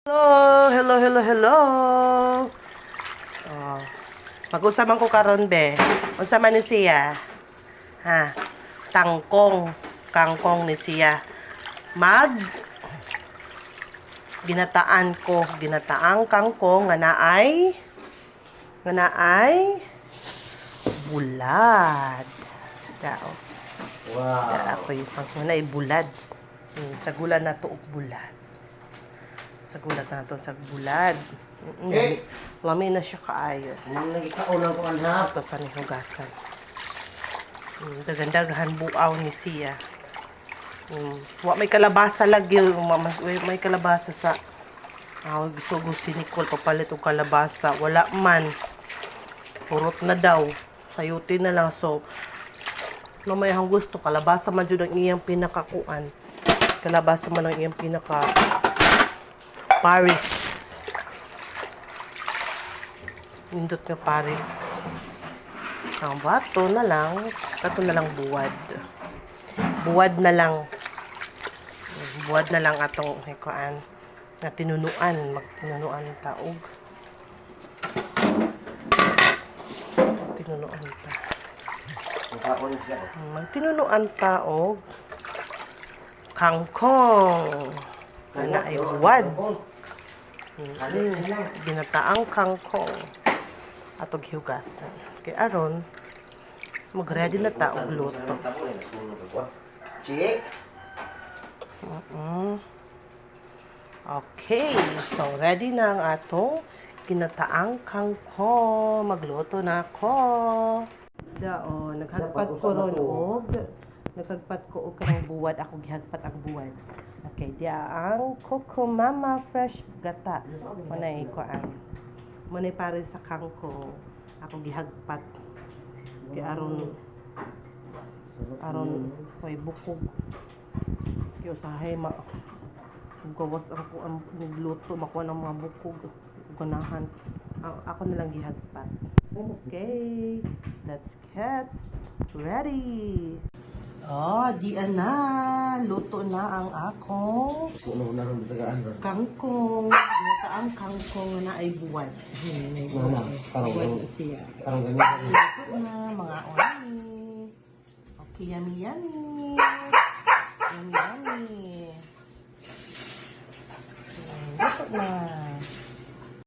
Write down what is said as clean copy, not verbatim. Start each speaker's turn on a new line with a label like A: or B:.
A: Hello. Oh, mag-usaman ko karon be. Unsa man ni siya? Ha? Kangkong ni siya. Mag ginataang kangkong nga naay bulad. Dao.
B: Wow.
A: Ako yung kangkong na bulad. Sa gula na to og bulad. Sa gulat nato sa bulad.
B: Eh.
A: Lami na siya kaayo.
B: Nagikaulang ko anak.
A: Ito sa nihugasan. Dagandagahan buaw ni siya. Wa may kalabasa lagi. May kalabasa sa gusto si Nicole papalit og kalabasa. Wala man. Purot na daw. Sayuti na lang. So, no may hang gusto. Kalabasa man dyan ang iyang pinakakuan. Kalabasa man ang iyang pinaka Paris. Indot nga Paris. Ang bato na lang. Bato na lang buwad. Buwad na lang. Buwad na lang atong hikuan. Nga tinunuan. Magtinunuan ng taog. Tinunuan ta. Magtinunuan taog. Kangkong. Na ay buwad. Ginataang kangkong atog hiugasan. Kay aron mag-ready na ta og luto. Okay, so ready na ang atong ginataang kangkong. Magluto na ako. Dao, naghagpat ko ron og nagagpat ko og kanang buwad. Ako gihagpat ang buwad. Okay, dia ang Coco Mama fresh gata. Manay ko ang manay para sa kangkong. Ako gihagpat. Kay aron may bukog. Kaya usahay gawas ang nagluto makuha ng mga bukog ganahan. Ako nilang gihagpat. Okay, let's get ready. Di na. Luto na ang akong kangkong. Ginataang kangkong na ay buwad. Buwad na siya. Luto na, mga oni. Okay, yummy. Yummy. Luto na.